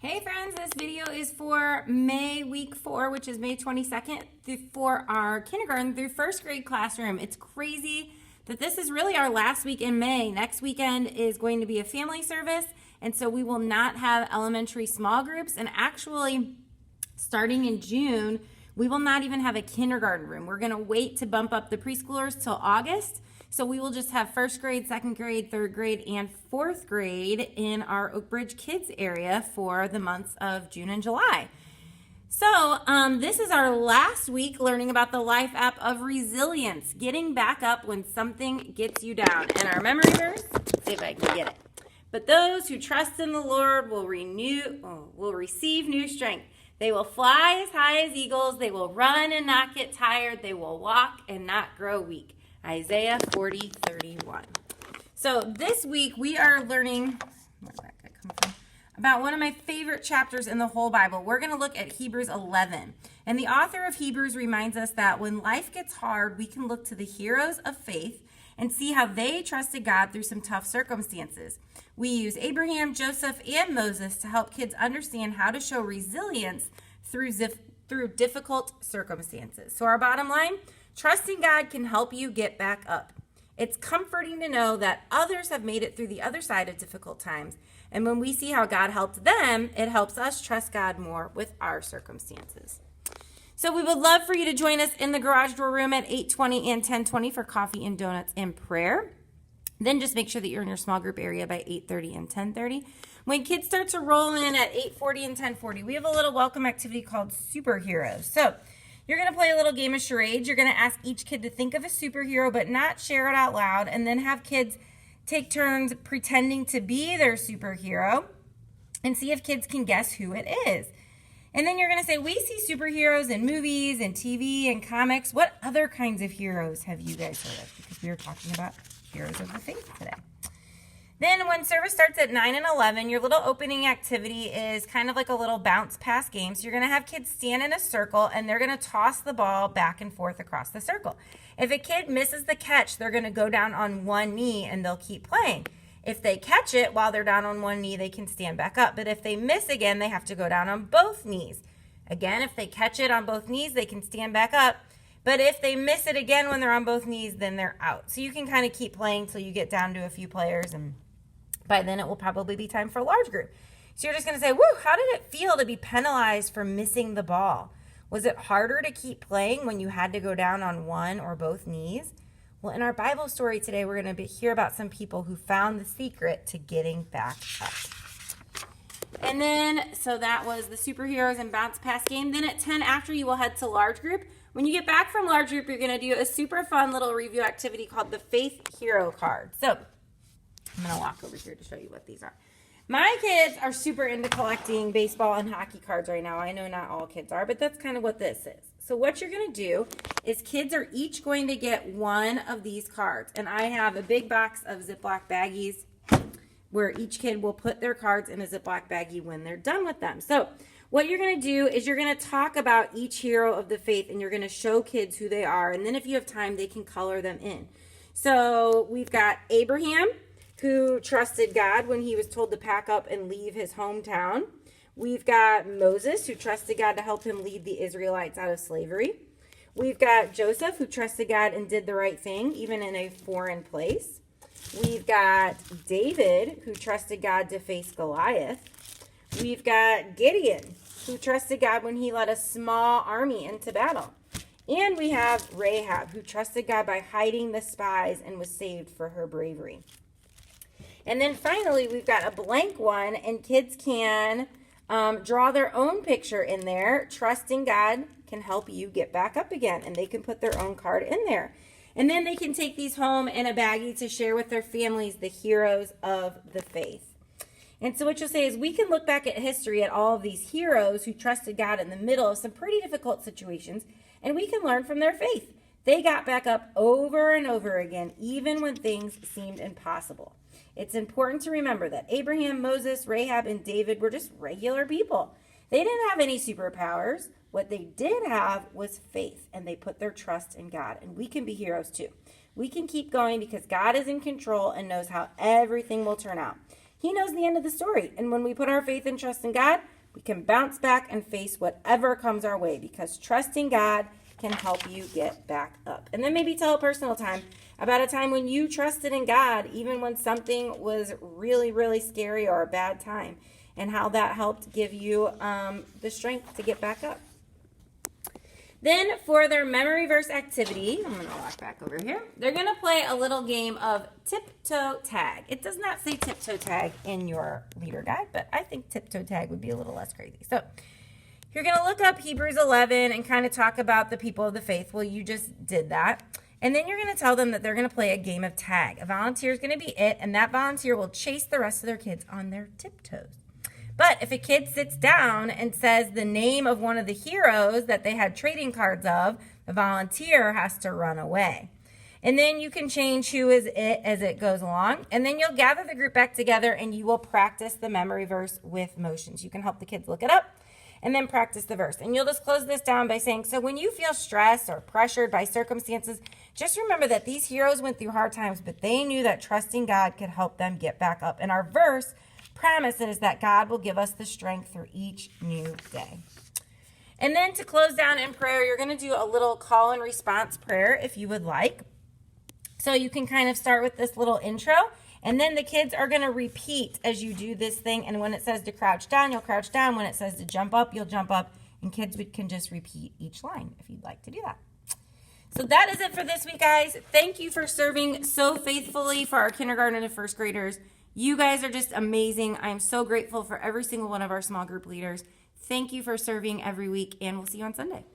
Hey friends, this video is for May week 4, which is May 22nd, for our kindergarten through first grade classroom. It's crazy that this is really our last week in May. Next weekend is going to be a family service, and so we will not have elementary small groups, and actually starting in June, we will not even have a kindergarten room. We're going to wait to bump up the preschoolers till August. So we will just have first grade, second grade, third grade, and fourth grade in our Oak Ridge Kids area for the months of June and July. So this is our last week learning about the life app of resilience, getting back up when something gets you down. And our memory verse, let's see if I can get it. But those who trust in the Lord will receive new strength. They will fly as high as eagles. They will run and not get tired. They will walk and not grow weak. Isaiah 40:31. So this week we are learning, where did that come from? About one of my favorite chapters in the whole Bible. We're going to look at Hebrews 11. And the author of Hebrews reminds us that when life gets hard, we can look to the heroes of faith and see how they trusted God through some tough circumstances. We use Abraham, Joseph, and Moses to help kids understand how to show resilience through difficult circumstances. So our bottom line, trusting God can help you get back up. It's comforting to know that others have made it through the other side of difficult times. And when we see how God helped them, it helps us trust God more with our circumstances. So we would love for you to join us in the garage door room at 8:20 and 10:20 for coffee and donuts and prayer. Then just make sure that you're in your small group area by 8:30 and 10:30. When kids start to roll in at 8:40 and 10:40, we have a little welcome activity called Superheroes. So you're going to play a little game of charades. You're going to ask each kid to think of a superhero but not share it out loud, and then have kids take turns pretending to be their superhero and see if kids can guess who it is. And then you're going to say, we see superheroes in movies and TV and comics. What other kinds of heroes have you guys heard of? Because we are talking about heroes of the faith today. Then when service starts at 9 and 11, your little opening activity is kind of like a little bounce pass game. So you're going to have kids stand in a circle, and they're going to toss the ball back and forth across the circle. If a kid misses the catch, they're going to go down on one knee, and they'll keep playing. If they catch it while they're down on one knee, they can stand back up. But if they miss again, they have to go down on both knees. Again, if they catch it on both knees, they can stand back up. But if they miss it again when they're on both knees, then they're out. So you can kind of keep playing till you get down to a few players, and by then it will probably be time for a large group. So you're just going to say, woo, how did it feel to be penalized for missing the ball? Was it harder to keep playing when you had to go down on one or both knees? Well, in our Bible story today, we're going to hear about some people who found the secret to getting back up. And then, so that was the superheroes and bounce pass game. Then at 10 after, you will head to large group. When you get back from large group, you're going to do a super fun little review activity called the Faith Hero card. So I'm going to walk over here to show you what these are. My kids are super into collecting baseball and hockey cards right now. I know not all kids are, but that's kind of what this is. So what you're going to do is kids are each going to get one of these cards. And I have a big box of Ziploc baggies where each kid will put their cards in a Ziploc baggie when they're done with them. So what you're going to do is you're going to talk about each hero of the faith, and you're going to show kids who they are. And then if you have time, they can color them in. So we've got Abraham, who trusted God when he was told to pack up and leave his hometown. We've got Moses, who trusted God to help him lead the Israelites out of slavery. We've got Joseph, who trusted God and did the right thing, even in a foreign place. We've got David, who trusted God to face Goliath. We've got Gideon, who trusted God when he led a small army into battle. And we have Rahab, who trusted God by hiding the spies and was saved for her bravery. And then finally, we've got a blank one, and kids can draw their own picture in there. Trusting God can help you get back up again, and they can put their own card in there. And then they can take these home in a baggie to share with their families, the heroes of the faith. And so what you'll say is we can look back at history at all of these heroes who trusted God in the middle of some pretty difficult situations, and we can learn from their faith. They got back up over and over again, even when things seemed impossible. It's important to remember that Abraham, Moses, Rahab, and David were just regular people. They didn't have any superpowers. What they did have was faith, and they put their trust in God. And we can be heroes too. We can keep going because God is in control and knows how everything will turn out. He knows the end of the story. And when we put our faith and trust in God, we can bounce back and face whatever comes our way, because trusting God can help you get back up. And then maybe tell a personal time about a time when you trusted in God, even when something was really, really scary or a bad time, and how that helped give you the strength to get back up. Then for their memory verse activity, I'm going to walk back over here. They're going to play a little game of tiptoe tag. It does not say tiptoe tag in your leader guide, but I think tiptoe tag would be a little less crazy. So you're going to look up Hebrews 11 and kind of talk about the people of the faith. Well, you just did that. And then you're going to tell them that they're going to play a game of tag. A volunteer is going to be it, and that volunteer will chase the rest of their kids on their tiptoes. But if a kid sits down and says the name of one of the heroes that they had trading cards of, the volunteer has to run away. And then you can change who is it as it goes along. And then you'll gather the group back together and you will practice the memory verse with motions. You can help the kids look it up and then practice the verse. And you'll just close this down by saying, so when you feel stressed or pressured by circumstances, just remember that these heroes went through hard times, but they knew that trusting God could help them get back up. And our verse promises that God will give us the strength through each new day. And then to close down in prayer, you're going to do a little call and response prayer if you would like. So you can kind of start with this little intro, and then the kids are going to repeat as you do this thing. And when it says to crouch down, you'll crouch down. When it says to jump up, you'll jump up. And kids can just repeat each line if you'd like to do that. So that is it for this week, guys. Thank you for serving so faithfully for our kindergarten and first graders. You guys are just amazing. I am so grateful for every single one of our small group leaders. Thank you for serving every week, and we'll see you on Sunday.